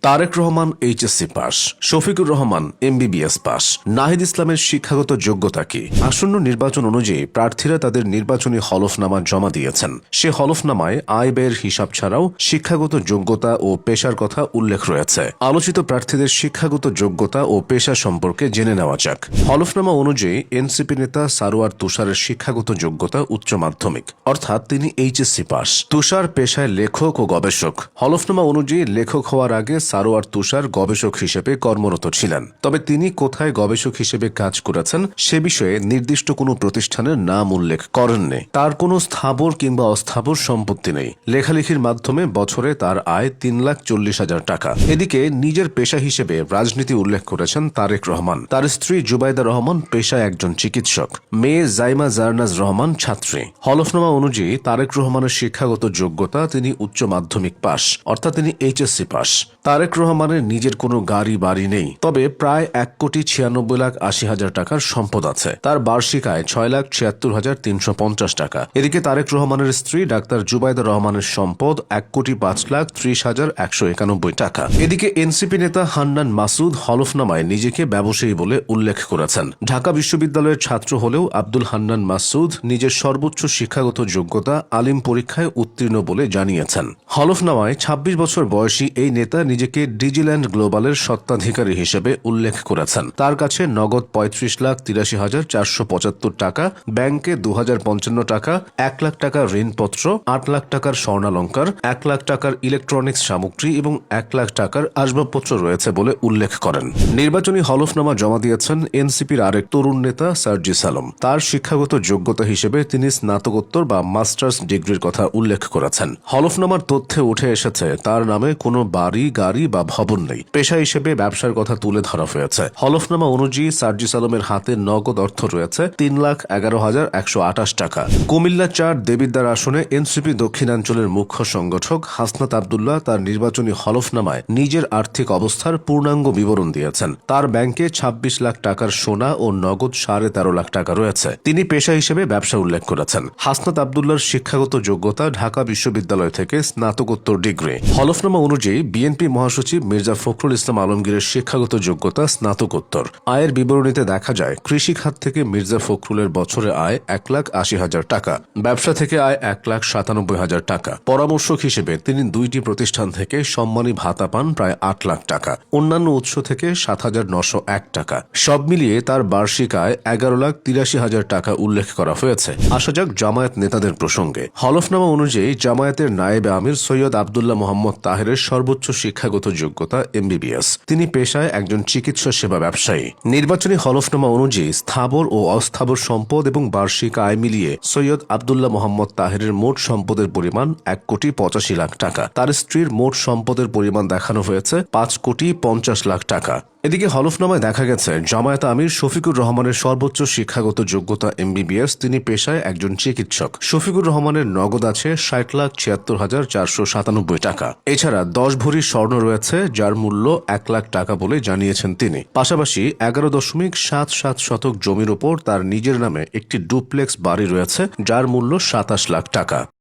Tarique Rahman HSC pass, Shafiqur Rahman MBBS pass. Nahid ইসলামের শিক্ষাগত যোগ্যতা কি? আসন্ন নির্বাচন অনুযায়ী প্রার্থীরা তাদের নির্বাচনী হলফনামা জমা দিয়েছেন। সে হলফনামায় আয় ব্যয়ের হিসাব ছাড়াও শিক্ষাগত যোগ্যতা ও পেশার কথা উল্লেখ রয়েছে। আলোচিত প্রার্থীদের শিক্ষাগত যোগ্যতা ও পেশা সম্পর্কে জেনে নেওয়া যাক। হলফনামা অনুযায়ী এনসিপি নেতা সারোয়ার তুষারের শিক্ষাগত যোগ্যতা উচ্চ মাধ্যমিক, অর্থাৎ তিনি এইচএসসি পাস। তুষার পেশায় লেখক ও গবেষক। হলফনামা অনুযায়ী লেখক হওয়ার আগে সারোয়ার তুষার গবেষক হিসেবে কর্মরত ছিলেন। তবে তিনি কোথায় গবেষক হিসেবে কাজ করেছেন সে বিষয়ে নির্দিষ্ট কোনো প্রতিষ্ঠানের নাম উল্লেখ করেননি। তার কোনো স্থাবর কিংবা অস্থাবর সম্পত্তি নেই। লেখালেখির মাধ্যমে বছরে তার আয় ৩,৪০,০০০ টাকা। এদিকে নিজের পেশা হিসেবে রাজনীতি উল্লেখ করেছেন তারেক রহমান। তার স্ত্রী জুবাইদা রহমান পেশায় একজন চিকিৎসক। মেয়ে জাইমা জারনাজ রহমান ছাত্রী। হলফনামা অনুযায়ী তারেক রহমানের শিক্ষাগত যোগ্যতা তিনি উচ্চ মাধ্যমিক পাস, অর্থাৎ তিনি এইচএসসি পাস। তারেক রহমানের নিজের কোনো গাড়ি বাড়ি নেই, তবে প্রায় ১,৯৬,৮০,০০০ টাকার সম্পদ আছে। তার বার্ষিক আয় ৬,৭৬,৩৫০ টাকা। এদিকে তারেক রহমানের স্ত্রী ডাক্তার জুবাইদা রহমানের সম্পদ ১,৩০,৩০,১৯১ টাকা। এদিকে এনসিপি নেতা হান্নান মাসুদ হলফনামায় নিজেকে ব্যবসায়ী বলে উল্লেখ করেছেন। ঢাকা বিশ্ববিদ্যালয়ের ছাত্র হলেও আব্দুল হান্নান মাসুদ নিজের সর্বোচ্চ শিক্ষাগত যোগ্যতা আলিম পরীক্ষায় উত্তীর্ণ বলে জানিয়েছেন। হলফনামায় ২৬ বছর বয়সী এই নেতা নিজেকে ডিজিল্যান্ড গ্লোবালের স্বত্বাধিকারী হিসেবে উল্লেখ করেছেন। তার কাছে নগদ ৩৫,৮৩,৪৭৫ টাকা, ব্যাংকে ২,০৫৫ টাকা, ১ লাখ টাকার ঋণপত্র, ৮ লাখ টাকার স্বর্ণালঙ্কার, ১ লাখ টাকার ইলেকট্রনিক্স সামগ্রী এবং ১ লাখ টাকার আসবাবপত্র রয়েছে বলে উল্লেখ করেন। নির্বাচনী হলফনামা জমা দিয়েছেন এনসিপির আরেক তরুণ নেতা সার্জিস আলম। তার শিক্ষাগত যোগ্যতা হিসেবে তিনি স্নাতকোত্তর বা মাস্টার্স ডিগ্রির কথা উল্লেখ করেছেন। হলফনামার তথ্যে উঠে এসেছে তার নামে কোনো বাড়ি, গাড়ি বা ভবন নেই। পেশা হিসেবে ব্যবসার কথা তুলে ধরা হয়েছে। হলফনামা অনুযায়ী সার্জিস আলমের হাতে নগদ অর্থ রয়েছে ৩,১১,১২৮ টাকা। কুমিল্লা ৪ দেবিদ্বার আসনে এনসিপি দক্ষিণাঞ্চলের মুখ্য সংগঠক হাসনাত আব্দুল্লাহ তার নির্বাচনী হলফনামায় নিজের আর্থিক অবস্থার পূর্ণাঙ্গ বিবরণ দিয়েছেন। তার ব্যাংকে ২৬ লাখ টাকার সোনা ও নগদ ১৩.৫ লাখ টাকা রয়েছে। তিনি পেশা হিসেবে ব্যবসা উল্লেখ করেছেন। হাসনাত আব্দুল্লাহর শিক্ষাগত যোগ্যতা ঢাকা বিশ্ববিদ্যালয় থেকে স্নাতকোত্তর ডিগ্রি। হলফনামা অনুযায়ী বিএনপি মহাসচিব মির্জা ফখরুল ইসলাম আলমগীরের শিক্ষাগত যোগ্যতা স্নাতকোত্তর। আয়ের বিবরণীতে দেখা যায় কৃষি খাত থেকে মির্জা ফখরুলের বছরে আয় ১,৮০,০০০ টাকা, ব্যবসা থেকে আয় ১,৯৭,০০০ টাকা। পরামর্শক হিসেবে তিনি ২টি প্রতিষ্ঠান থেকে সম্মানী ভাতা পান প্রায় ৮ লাখ টাকা, অন্যান্য উৎস থেকে ৭,৯০১ টাকা। সব মিলিয়ে তার বার্ষিক আয় ১১,৮৩,০০০ টাকা উল্লেখ করা হয়েছে। আসা যাক জামায়াত নেতাদের প্রসঙ্গে। হলফনামা অনুযায়ী জামায়াতের নায়েবে আমির সৈয়দ আবদুল্লাহ মোহাম্মদ তাহেরের সর্বোচ্চ শিক্ষাগত যোগ্যতা এমবিবিএস। তিনি পেশায় একজন চিকিৎসা সেবা ব্যবসায়ী। নির্বাচনী হলফনামা অনুযায়ী স্থাবর ও অস্থাবর সম্পদ এবং বার্ষিক আয় মিলিয়ে সৈয়দ আবদুল্লাহ মোহাম্মদ তাহেরের মোট সম্পদের পরিমাণ ১,৮৫,০০,০০০ টাকা। তার স্ত্রীর মোট সম্পদের পরিমাণ দেখানো হয়েছে ৫,৫০,০০,০০০ টাকা। এদিকে হলফনামায় দেখা গেছে জামায়াত আমির শফিকুর রহমানের সর্বোচ্চ শিক্ষাগত যোগ্যতা এমবিবিএস। তিনি পেশায় একজন চিকিৎসক। শফিকুর রহমানের নগদ আছে ৬০,৭৬,৪৯৭ টাকা। এছাড়া ১০ ভরি স্বর্ণ রয়েছে যার মূল্য ১ লাখ টাকা বলে জানিয়েছেন তিনি। পাশাপাশি ১১.৭৭ শতক জমির ওপর তার নিজের নামে একটি ডুপ্লেক্স বাড়ি রয়েছে যার মূল্য ২৭ লাখ টাকা।